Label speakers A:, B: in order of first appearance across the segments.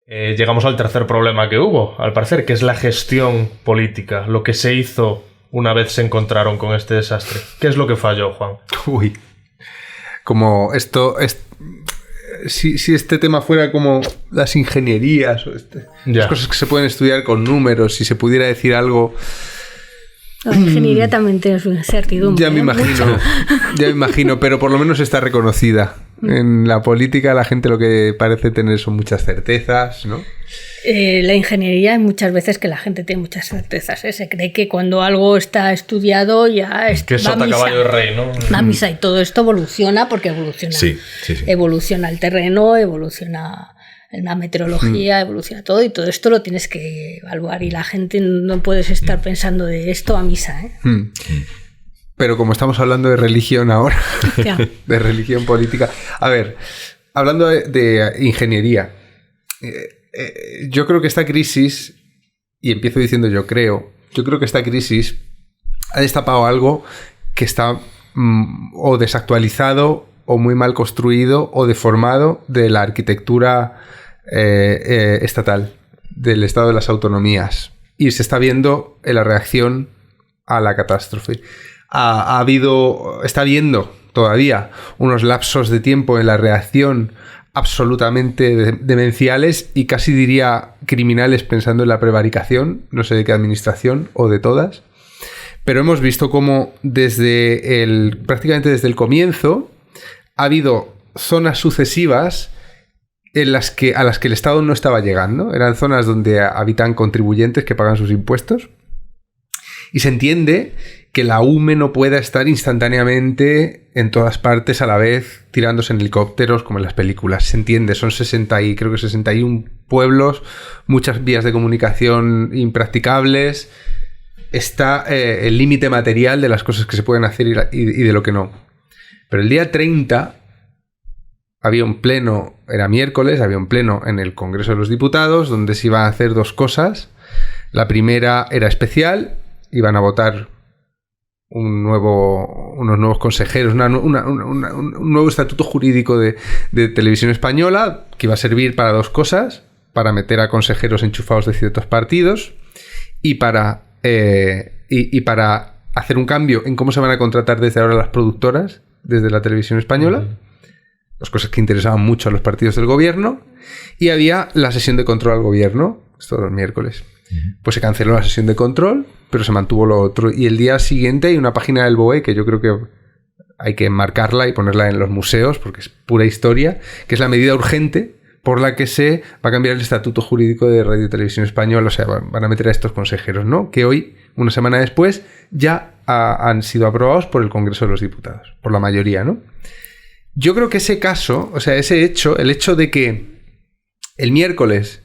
A: Llegamos al tercer problema que hubo, al parecer, que es la gestión política, lo que se hizo una vez se encontraron con este desastre. ¿Qué es lo que falló, Juan?
B: Uy, como esto... Si este tema fuera como las ingenierías o las cosas que se pueden estudiar con números, si se pudiera decir algo...
C: La ingeniería también tiene su incertidumbre.
B: Ya me imagino, pero por lo menos está reconocida. En la política la gente lo que parece tener son muchas certezas, ¿no?
C: La ingeniería hay muchas veces que la gente tiene muchas certezas, ¿eh? Se cree que cuando algo está estudiado ya es
A: que sota caballo de rey, ¿no?
C: Va a misa, y todo esto evoluciona porque evoluciona.
D: Sí.
C: Evoluciona el terreno, evoluciona la meteorología, evoluciona todo, y todo esto lo tienes que evaluar, y la gente no puedes estar pensando de esto a misa, ¿eh?
B: Pero como estamos hablando de religión ahora, de religión política, a ver, hablando de ingeniería, yo creo que esta crisis, y empiezo diciendo yo creo que esta crisis ha destapado algo que está o desactualizado o muy mal construido o deformado de la arquitectura estatal, del Estado de las Autonomías, y se está viendo en la reacción a la catástrofe. Está habiendo todavía unos lapsos de tiempo en la reacción absolutamente demenciales y casi diría criminales, pensando en la prevaricación, no sé de qué administración o de todas, pero hemos visto cómo prácticamente desde el comienzo ha habido zonas sucesivas a las que el Estado no estaba llegando. Eran zonas donde habitan contribuyentes que pagan sus impuestos, y se entiende que la UME no pueda estar instantáneamente en todas partes a la vez tirándose en helicópteros como en las películas. Se entiende, son 61 pueblos, muchas vías de comunicación impracticables. Está el límite material de las cosas que se pueden hacer y de lo que no. Pero el día 30 había un pleno, era miércoles, había un pleno en el Congreso de los Diputados donde se iban a hacer dos cosas. La primera era especial, iban a votar unos nuevos consejeros, un nuevo estatuto jurídico de Televisión Española, que iba a servir para dos cosas: para meter a consejeros enchufados de ciertos partidos y para hacer un cambio en cómo se van a contratar desde ahora las productoras desde la Televisión Española, las cosas que interesaban mucho a los partidos del gobierno. Y había la sesión de control al gobierno, esto los miércoles. Pues se canceló la sesión de control, pero se mantuvo lo otro. Y el día siguiente hay una página del BOE que yo creo que hay que enmarcarla y ponerla en los museos porque es pura historia, que es la medida urgente por la que se va a cambiar el estatuto jurídico de Radio y Televisión Española. O sea, van a meter a estos consejeros, ¿no? Que hoy, una semana después, ya han sido aprobados por el Congreso de los Diputados, por la mayoría, ¿no? Yo creo que ese caso, o sea, ese hecho, el hecho de que el miércoles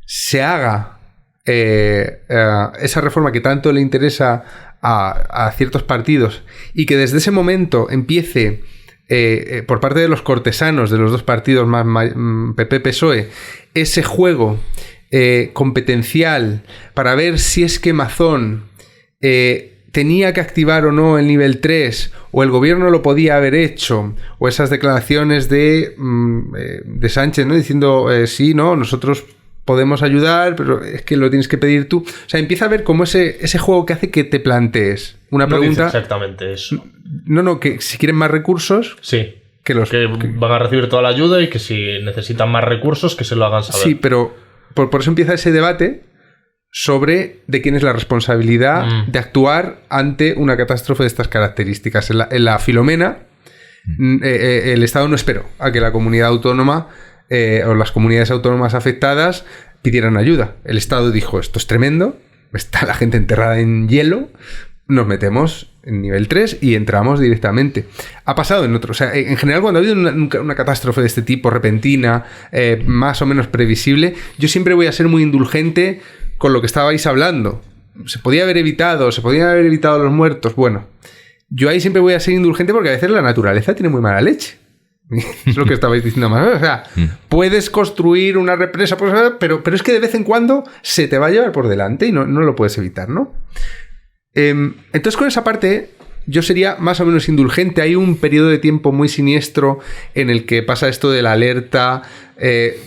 B: se haga esa reforma que tanto le interesa a ciertos partidos, y que desde ese momento empiece por parte de los cortesanos de los dos partidos más PP-PSOE ese juego competencial para ver si es que Mazón tenía que activar o no el nivel 3, o el gobierno lo podía haber hecho, o esas declaraciones de Sánchez, ¿no? Diciendo sí, no, nosotros podemos ayudar, pero es que lo tienes que pedir tú. O sea, empieza a ver como ese juego que hace que te plantees una pregunta.
A: No dice exactamente eso.
B: No, que si quieren más recursos...
A: Sí, que van a recibir toda la ayuda, y que si necesitan más recursos, que se lo hagan saber.
B: Sí, pero por eso empieza ese debate sobre de quién es la responsabilidad de actuar ante una catástrofe de estas características. En la Filomena, el Estado no esperó a que la comunidad autónoma o las comunidades autónomas afectadas pidieran ayuda. El Estado dijo: esto es tremendo, está la gente enterrada en hielo, nos metemos en nivel 3 y entramos directamente. Ha pasado en otro, o sea, en general, cuando ha habido una catástrofe de este tipo, repentina, más o menos previsible, yo siempre voy a ser muy indulgente con lo que estabais hablando. Se podían haber evitado los muertos. Bueno, yo ahí siempre voy a ser indulgente porque a veces la naturaleza tiene muy mala leche. Es lo que estabais diciendo más. O sea, puedes construir una represa, pero es que de vez en cuando se te va a llevar por delante y no lo puedes evitar, ¿no? Entonces, con esa parte yo sería más o menos indulgente. Hay un periodo de tiempo muy siniestro en el que pasa esto de la alerta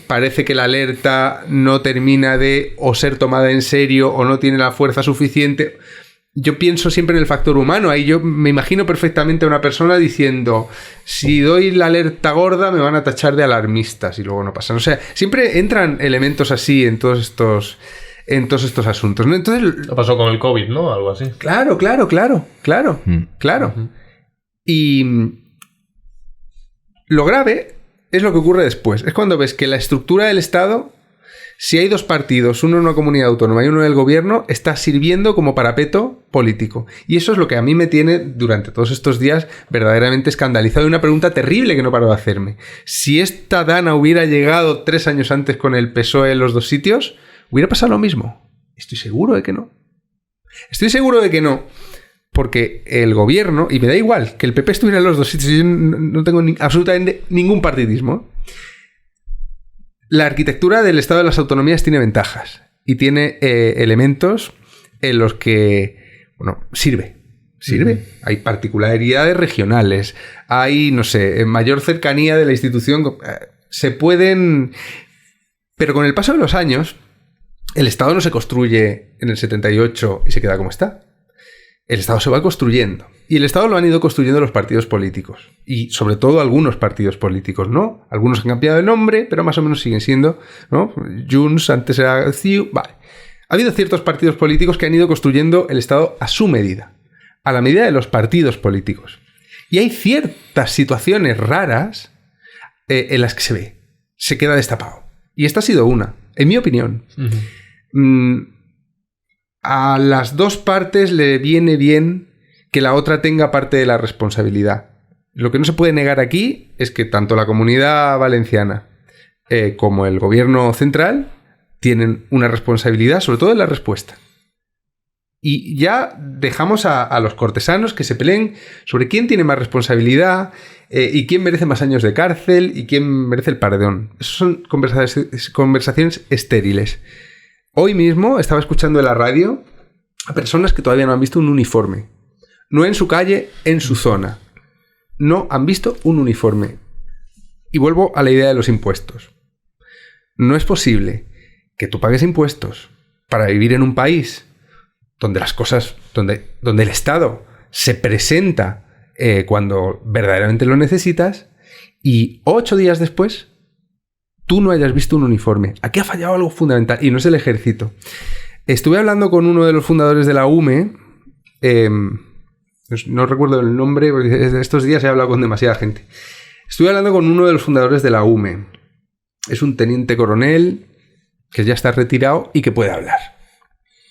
B: parece que la alerta no termina de o ser tomada en serio o no tiene la fuerza suficiente. Yo pienso siempre en el factor humano. Ahí yo me imagino perfectamente a una persona diciendo, si doy la alerta gorda me van a tachar de alarmistas y luego no pasan. O sea, siempre entran elementos así en todos estos asuntos, ¿no? Entonces,
A: lo pasó con el COVID, ¿no? Algo así.
B: Claro. Y lo grave es lo que ocurre después. Es cuando ves que la estructura del Estado, si hay dos partidos, uno en una comunidad autónoma y uno en el gobierno, está sirviendo como parapeto político. Y eso es lo que a mí me tiene, durante todos estos días, verdaderamente escandalizado. Y una pregunta terrible que no paro de hacerme. Si esta Dana hubiera llegado 3 años antes con el PSOE en los 2 sitios, ¿hubiera pasado lo mismo? Estoy seguro de que no. Porque el gobierno, y me da igual que el PP estuviera en los 2 sitios, yo no tengo absolutamente ningún partidismo. La arquitectura del Estado de las Autonomías tiene ventajas y tiene elementos en los que, sirve. Hay particularidades regionales, hay, mayor cercanía de la institución. Se pueden... Pero con el paso de los años, el Estado no se construye en el 78 y se queda como está. El Estado se va construyendo. Y el Estado lo han ido construyendo los partidos políticos. Y sobre todo algunos partidos políticos, ¿no? Algunos han cambiado de nombre, pero más o menos siguen siendo, ¿no? Junts, antes era CiU. Vale. Ha habido ciertos partidos políticos que han ido construyendo el Estado a su medida. A la medida de los partidos políticos. Y hay ciertas situaciones raras en las que se queda destapado. Y esta ha sido una, en mi opinión. A las dos partes le viene bien que la otra tenga parte de la responsabilidad. Lo que no se puede negar aquí es que tanto la Comunidad Valenciana como el gobierno central tienen una responsabilidad, sobre todo en la respuesta. Y ya dejamos a los cortesanos que se peleen sobre quién tiene más responsabilidad y quién merece más años de cárcel y quién merece el perdón. Esas son conversaciones estériles. Hoy mismo estaba escuchando en la radio a personas que todavía no han visto un uniforme. No en su calle, en su zona. No han visto un uniforme. Y vuelvo a la idea de los impuestos. No es posible que tú pagues impuestos para vivir en un país donde las cosas, donde el Estado se presenta cuando verdaderamente lo necesitas y 8 días después tú no hayas visto un uniforme. Aquí ha fallado algo fundamental y no es el ejército. Estuve hablando con uno de los fundadores de la UME, no recuerdo el nombre, porque estos días he hablado con demasiada gente. Estuve hablando con uno de los fundadores de la UME. Es un teniente coronel que ya está retirado y que puede hablar.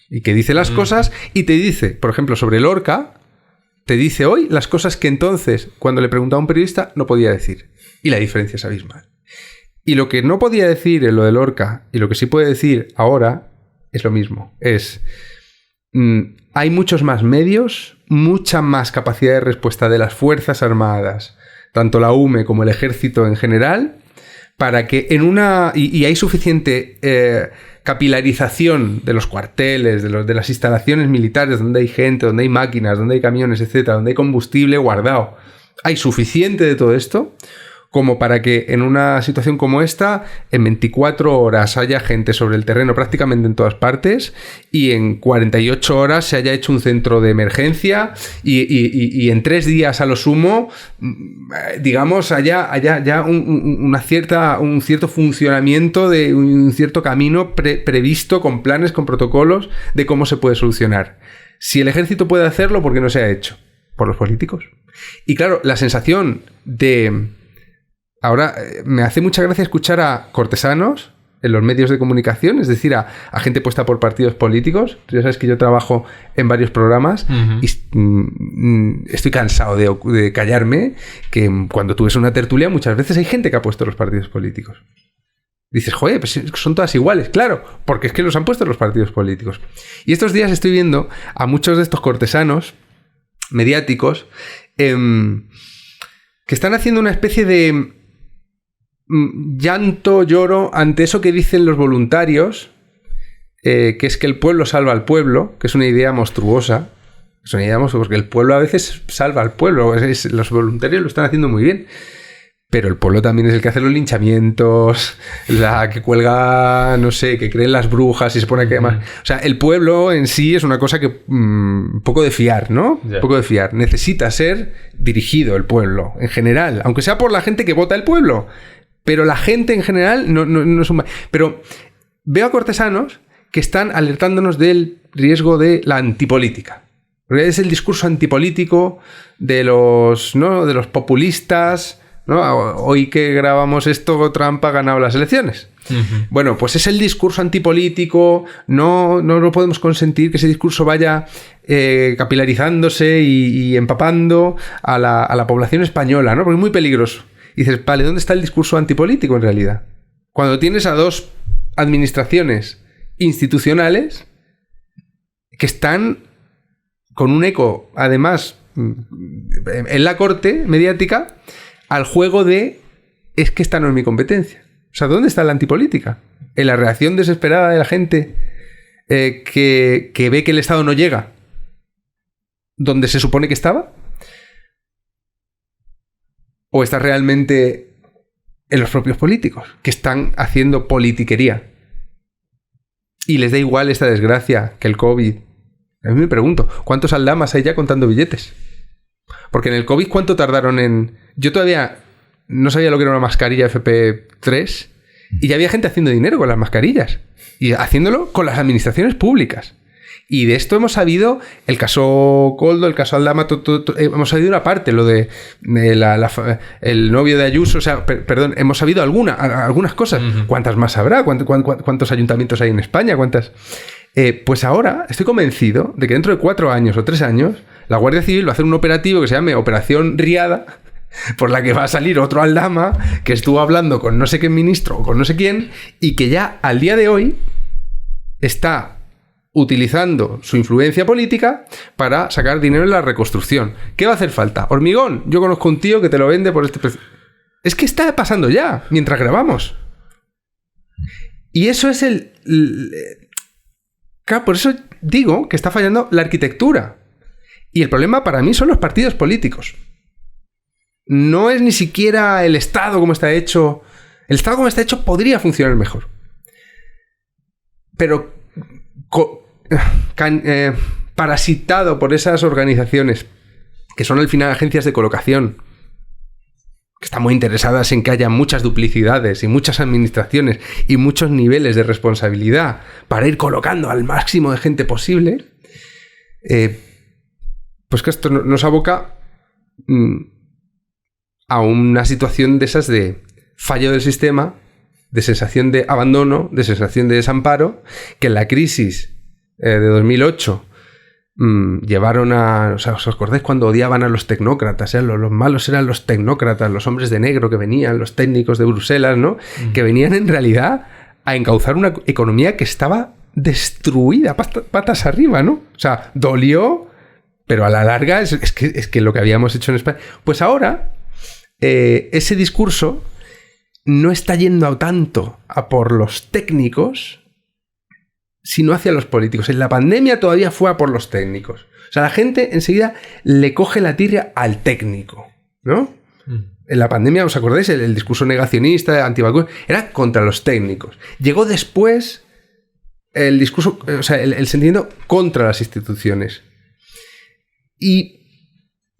B: Y que dice las cosas y te dice, por ejemplo, sobre Lorca, te dice hoy las cosas que entonces, cuando le preguntaba a un periodista, no podía decir. Y la diferencia es abismal. Y lo que no podía decir en lo de Lorca y lo que sí puede decir ahora es lo mismo. Hay muchos más medios, mucha más capacidad de respuesta de las Fuerzas Armadas, tanto la UME como el Ejército en general, para que y hay suficiente capilarización de los cuarteles, de las instalaciones militares, donde hay gente, donde hay máquinas, donde hay camiones, etcétera, donde hay combustible guardado. Hay suficiente de todo esto como para que en una situación como esta, en 24 horas haya gente sobre el terreno prácticamente en todas partes y en 48 horas se haya hecho un centro de emergencia y en 3 días a lo sumo, digamos, haya ya un cierto funcionamiento de un cierto camino previsto con planes, con protocolos de cómo se puede solucionar. Si el ejército puede hacerlo, ¿por qué no se ha hecho? Por los políticos. Y claro, la sensación de... Ahora, me hace mucha gracia escuchar a cortesanos en los medios de comunicación, es decir, a gente puesta por partidos políticos. Tú ya sabes que yo trabajo en varios programas y estoy cansado de callarme, que cuando tú ves una tertulia muchas veces hay gente que ha puesto los partidos políticos. Dices, joder, pues son todas iguales. Claro, porque es que los han puesto los partidos políticos. Y estos días estoy viendo a muchos de estos cortesanos mediáticos que están haciendo una especie de llanto, lloro ante eso que dicen los voluntarios, que es que el pueblo salva al pueblo, que es una idea monstruosa. Es una idea monstruosa porque el pueblo a veces salva al pueblo. Los voluntarios lo están haciendo muy bien. Pero el pueblo también es el que hace los linchamientos, la que cuelga, no sé, que creen las brujas y se pone a quemar. O sea, el pueblo en sí es una cosa que poco de fiar, ¿no?
A: Yeah.
B: Poco de fiar. Necesita ser dirigido el pueblo, en general, aunque sea por la gente que vota el pueblo. Pero la gente en general no es un... Pero veo a cortesanos que están alertándonos del riesgo de la antipolítica. Porque es el discurso antipolítico de los populistas, ¿no? Hoy que grabamos esto, Trump ha ganado las elecciones. Bueno, pues es el discurso antipolítico, no podemos consentir que ese discurso vaya capilarizándose y empapando a la población española, ¿no? Porque es muy peligroso. Y dices, vale, ¿dónde está el discurso antipolítico en realidad? Cuando tienes a dos administraciones institucionales que están con un eco, además, en la corte mediática, al juego de es que esta no es mi competencia. O sea, ¿dónde está la antipolítica? En la reacción desesperada de la gente que ve que el Estado no llega donde se supone que estaba. ¿O está realmente en los propios políticos que están haciendo politiquería? Y les da igual esta desgracia que el COVID. A mí me pregunto, ¿cuántos aldamas hay ya contando billetes? Porque en el COVID, ¿cuánto tardaron en...? Yo todavía no sabía lo que era una mascarilla FP3 y ya había gente haciendo dinero con las mascarillas. Y haciéndolo con las administraciones públicas. Y de esto hemos sabido el caso Coldo, el caso Aldama, hemos sabido una parte, lo de el novio de Ayuso, o sea, perdón, hemos sabido algunas cosas. ¿Cuántas más habrá? ¿Cuántos ayuntamientos hay en España? ¿Cuántas? Pues ahora estoy convencido de que dentro de 4 años o 3 años la Guardia Civil va a hacer un operativo que se llame Operación Riada, por la que va a salir otro Aldama que estuvo hablando con no sé qué ministro o con no sé quién y que ya al día de hoy está utilizando su influencia política para sacar dinero en la reconstrucción. ¿Qué va a hacer falta? ¿Hormigón? Yo conozco un tío que te lo vende por este precio. Es que está pasando ya, mientras grabamos. Y eso es Claro, por eso digo que está fallando la arquitectura. Y el problema para mí son los partidos políticos. No es ni siquiera el Estado como está hecho. El Estado como está hecho podría funcionar mejor. Pero parasitado por esas organizaciones que son al final agencias de colocación, que están muy interesadas en que haya muchas duplicidades y muchas administraciones y muchos niveles de responsabilidad para ir colocando al máximo de gente posible, pues que esto nos aboca a una situación de esas de fallo del sistema, de sensación de abandono, de sensación de desamparo, que en la crisis de 2008 llevaron a... O sea, ¿os acordáis cuando odiaban a los tecnócratas? Los malos eran los tecnócratas, los hombres de negro que venían, los técnicos de Bruselas, ¿no? Que venían en realidad a encauzar una economía que estaba destruida, patas arriba, ¿no? O sea, dolió, pero a la larga es que lo que habíamos hecho en España... Pues ahora, ese discurso no está yendo tanto a por los técnicos, sino hacia los políticos. En la pandemia todavía fue a por los técnicos. O sea, la gente enseguida le coge la tirria al técnico, ¿no? En la pandemia, ¿os acordáis? El discurso negacionista, antivacunas, era contra los técnicos. Llegó después el discurso, o sea, el sentimiento contra las instituciones. Y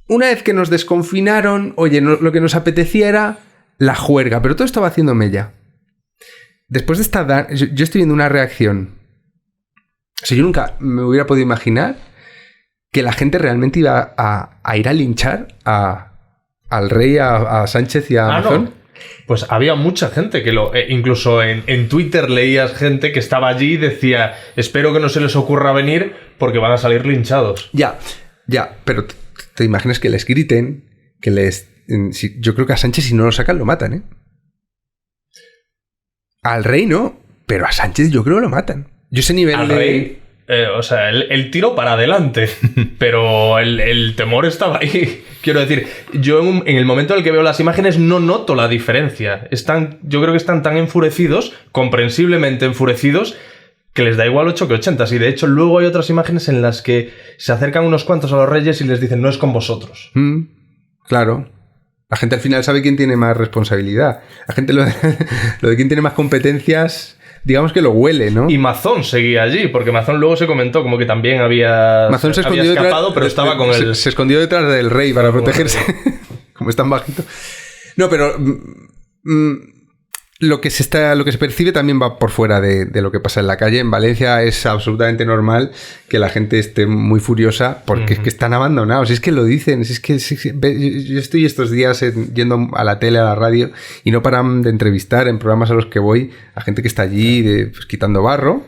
B: una vez que nos desconfinaron, oye, lo que nos apetecía era la juerga, pero todo estaba haciendo mella. Después de esta... Yo estoy viendo una reacción. O sea, yo nunca me hubiera podido imaginar que la gente realmente iba a ir a linchar al rey, a Sánchez y a Amazon.
A: No. Pues había mucha gente que incluso en Twitter leías gente que estaba allí y decía, espero que no se les ocurra venir porque van a salir linchados.
B: Ya, pero te imaginas que les griten, que les... Yo creo que a Sánchez si no lo sacan lo matan, ¿eh? Al rey no, pero a Sánchez yo creo que lo matan. Yo ese nivel
A: al rey, o sea, el tiro para adelante, pero el temor estaba ahí. Quiero decir, yo en el momento en el que veo las imágenes no noto la diferencia. Yo creo que están tan enfurecidos, comprensiblemente enfurecidos, que les da igual 8 que 80. Y de hecho luego hay otras imágenes en las que se acercan unos cuantos a los reyes y les dicen, no es con vosotros.
B: Claro. La gente al final sabe quién tiene más responsabilidad. La gente lo de quién tiene más competencias, digamos que lo huele, ¿no?
A: Y Mazón seguía allí, porque Mazón luego se comentó como que también había escapado, pero estaba con él.
B: Se escondió detrás del rey para protegerse, como es tan bajito. No, pero lo que se percibe también va por fuera de lo que pasa en la calle. En Valencia es absolutamente normal que la gente esté muy furiosa porque es que están abandonados. Es que lo dicen. Yo estoy estos días yendo a la tele, a la radio, y no paran de entrevistar en programas a los que voy a gente que está allí pues, quitando barro.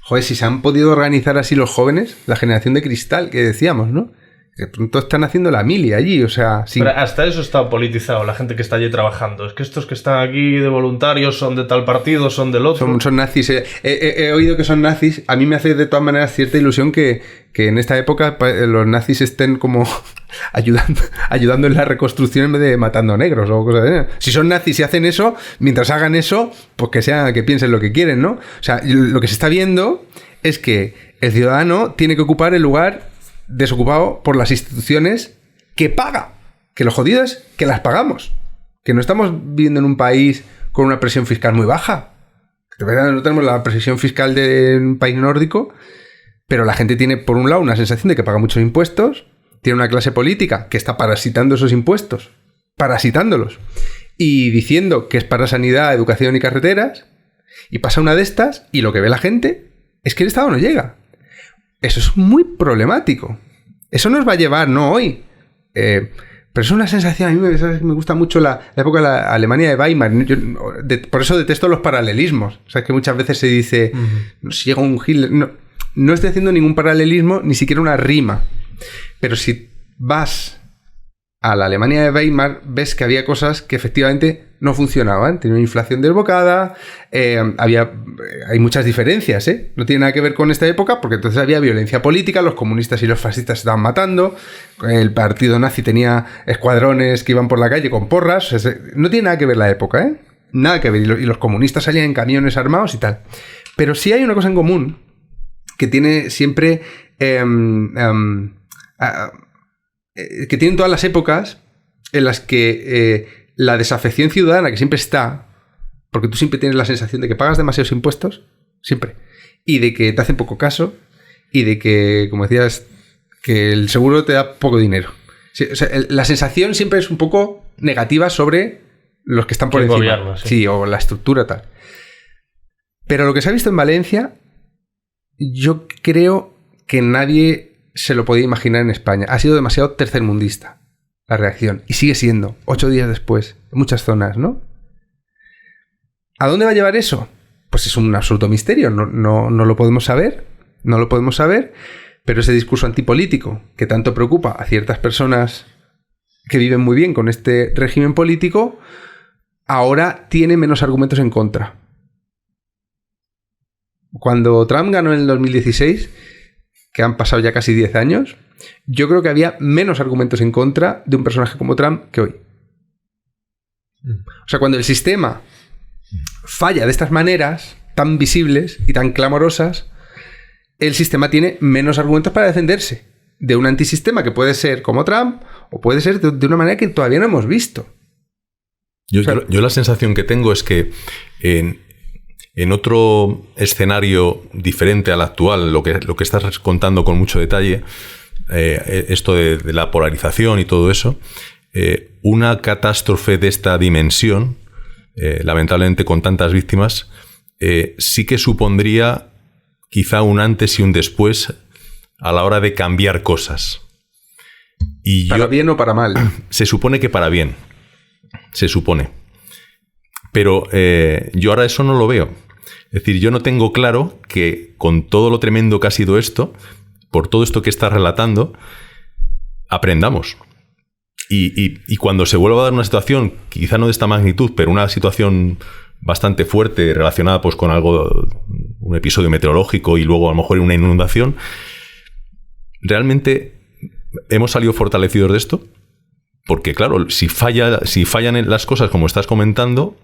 B: Joder, si se han podido organizar así los jóvenes, la generación de cristal que decíamos, ¿no? De pronto están haciendo la mili allí, o sea...
A: Pero hasta eso está politizado, la gente que está allí trabajando. Es que estos que están aquí de voluntarios son de tal partido, son del otro.
B: Son nazis. He oído que son nazis. A mí me hace de todas maneras cierta ilusión que en esta época pues, los nazis estén como ayudando en la reconstrucción en vez de matando negros o cosas de eso. Si son nazis y hacen eso, mientras hagan eso, pues que piensen lo que quieren, ¿no? O sea, lo que se está viendo es que el ciudadano tiene que ocupar el lugar desocupado por las instituciones que paga. Que lo jodido es que las pagamos. Que no estamos viviendo en un país con una presión fiscal muy baja. De verdad no tenemos la presión fiscal de un país nórdico, pero la gente tiene, por un lado, una sensación de que paga muchos impuestos, tiene una clase política que está parasitando esos impuestos, parasitándolos, y diciendo que es para sanidad, educación y carreteras, y pasa una de estas, y lo que ve la gente es que el Estado no llega. Eso es muy problemático. Eso nos va a llevar, no hoy. Pero es una sensación, a mí me gusta mucho la época de la Alemania de Weimar. Por eso detesto los paralelismos. O sea, que muchas veces se dice, si llega un Hitler... No estoy haciendo ningún paralelismo, ni siquiera una rima. Pero si vas a la Alemania de Weimar, ves que había cosas que efectivamente no funcionaban. Tenía una inflación desbocada, hay muchas diferencias, ¿eh? No tiene nada que ver con esta época, porque entonces había violencia política, los comunistas y los fascistas se estaban matando, el partido nazi tenía escuadrones que iban por la calle con porras. O sea, no tiene nada que ver la época, ¿eh? Nada que ver. Y los comunistas salían en camiones armados y tal. Pero sí hay una cosa en común que tiene siempre... que tienen todas las épocas en las que la desafección ciudadana, que siempre está, porque tú siempre tienes la sensación de que pagas demasiados impuestos, siempre, y de que te hacen poco caso, y de que, como decías, que el seguro te da poco dinero. Sí, o sea, la sensación siempre es un poco negativa sobre los que están por encima. Gobierno, sí. Sí, o la estructura tal. Pero lo que se ha visto en Valencia, yo creo que nadie se lo podía imaginar en España. Ha sido demasiado tercermundista la reacción. Y sigue siendo, 8 días después, en muchas zonas, ¿no? ¿A dónde va a llevar eso? Pues es un absoluto misterio. No lo podemos saber. No lo podemos saber. Pero ese discurso antipolítico que tanto preocupa a ciertas personas que viven muy bien con este régimen político, ahora tiene menos argumentos en contra. Cuando Trump ganó en el 2016... que han pasado ya casi 10 años, yo creo que había menos argumentos en contra de un personaje como Trump que hoy. O sea, cuando el sistema falla de estas maneras tan visibles y tan clamorosas, el sistema tiene menos argumentos para defenderse de un antisistema que puede ser como Trump o puede ser de una manera que todavía no hemos visto.
D: Yo la sensación que tengo es que en otro escenario diferente al actual, lo que estás contando con mucho detalle, esto de la polarización y todo eso, una catástrofe de esta dimensión, lamentablemente con tantas víctimas, sí que supondría quizá un antes y un después a la hora de cambiar cosas. Y
B: ¿Para bien o para mal?
D: Se supone que para bien. Se supone. Pero yo ahora eso no lo veo. Es decir, yo no tengo claro que con todo lo tremendo que ha sido esto, por todo esto que estás relatando, aprendamos. Y cuando se vuelva a dar una situación, quizá no de esta magnitud, pero una situación bastante fuerte relacionada pues con algo, un episodio meteorológico y luego a lo mejor una inundación, ¿realmente hemos salido fortalecidos de esto? Porque claro, si fallan las cosas como estás comentando,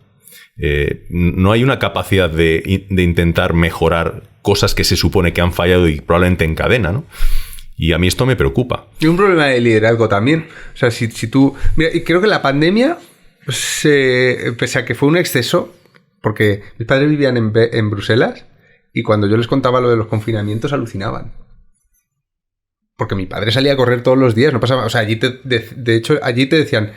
D: no hay una capacidad de intentar mejorar cosas que se supone que han fallado y probablemente en cadena, ¿no? Y a mí esto me preocupa.
B: Y un problema de liderazgo también. O sea, si tú... Mira, creo que la pandemia, pese a que fue un exceso, porque mis padres vivían en Bruselas y cuando yo les contaba lo de los confinamientos alucinaban. Porque mi padre salía a correr todos los días, no pasaba... O sea, allí de hecho, allí te decían,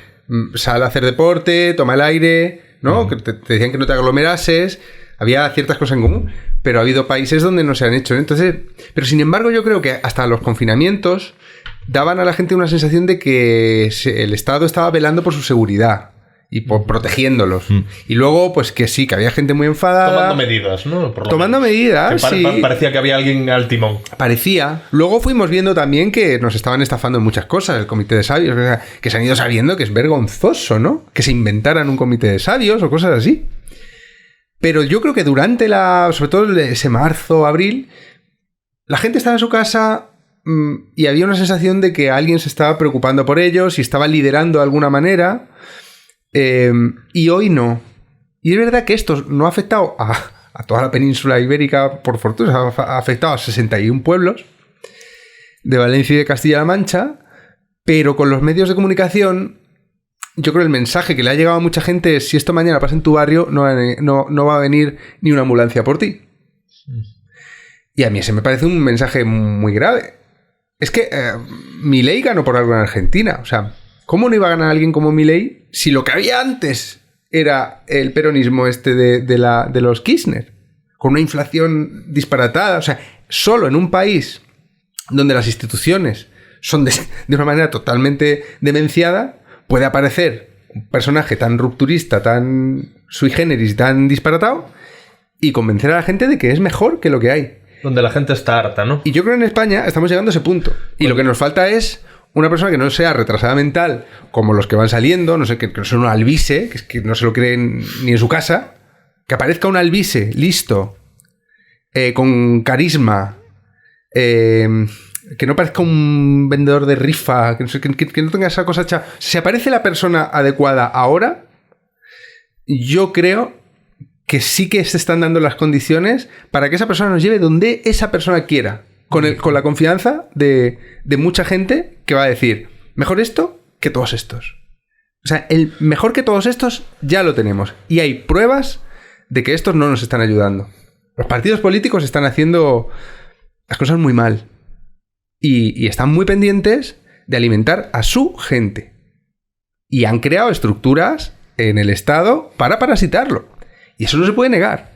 B: sal a hacer deporte, toma el aire, ¿no? Que te decían que no te aglomerases. Había ciertas cosas en común, pero ha habido países donde no se han hecho, ¿eh? Entonces, pero sin embargo yo creo que hasta los confinamientos daban a la gente una sensación de que el Estado estaba velando por su seguridad y por protegiéndolos. Y luego, pues que sí, que había gente muy enfadada.
A: Tomando medidas, ¿no?
B: Tomando medidas, sí.
A: Parecía que había alguien al timón.
B: Parecía. Luego fuimos viendo también que nos estaban estafando en muchas cosas, el comité de sabios, que se han ido sabiendo que es vergonzoso, ¿no? Que se inventaran un comité de sabios o cosas así. Pero yo creo que durante sobre todo ese marzo, abril, la gente estaba en su casa y había una sensación de que alguien se estaba preocupando por ellos y estaba liderando de alguna manera. Y hoy no. Y es verdad que esto no ha afectado a toda la península ibérica, por fortuna, ha afectado a 61 pueblos de Valencia y de Castilla-La Mancha, pero con los medios de comunicación, yo creo que el mensaje que le ha llegado a mucha gente es: si esto mañana pasa en tu barrio, no va a venir ni una ambulancia por ti. Y a mí ese me parece un mensaje muy grave. Es que Milei ganó por algo en Argentina. O sea, ¿cómo no iba a ganar alguien como Milei si lo que había antes era el peronismo de los Kirchner? Con una inflación disparatada. O sea, solo en un país donde las instituciones son de una manera totalmente demenciada, puede aparecer un personaje tan rupturista, tan sui generis, tan disparatado, y convencer a la gente de que es mejor que lo que hay.
A: Donde la gente está harta, ¿no?
B: Y yo creo que en España estamos llegando a ese punto. Y lo que nos falta es una persona que no sea retrasada mental, como los que van saliendo, no sé, que no sea un albise, que no se lo creen ni en su casa, que aparezca un albise listo, con carisma, que no parezca un vendedor de rifa, que no tenga esa cosa hecha. Si aparece la persona adecuada ahora, yo creo que sí que se están dando las condiciones para que esa persona nos lleve donde esa persona quiera, con la confianza de mucha gente que va a decir, mejor esto que todos estos. O sea, el mejor que todos estos ya lo tenemos. Y hay pruebas de que estos no nos están ayudando. Los partidos políticos están haciendo las cosas muy mal. Y están muy pendientes de alimentar a su gente. Y han creado estructuras en el Estado para parasitarlo. Y eso no se puede negar.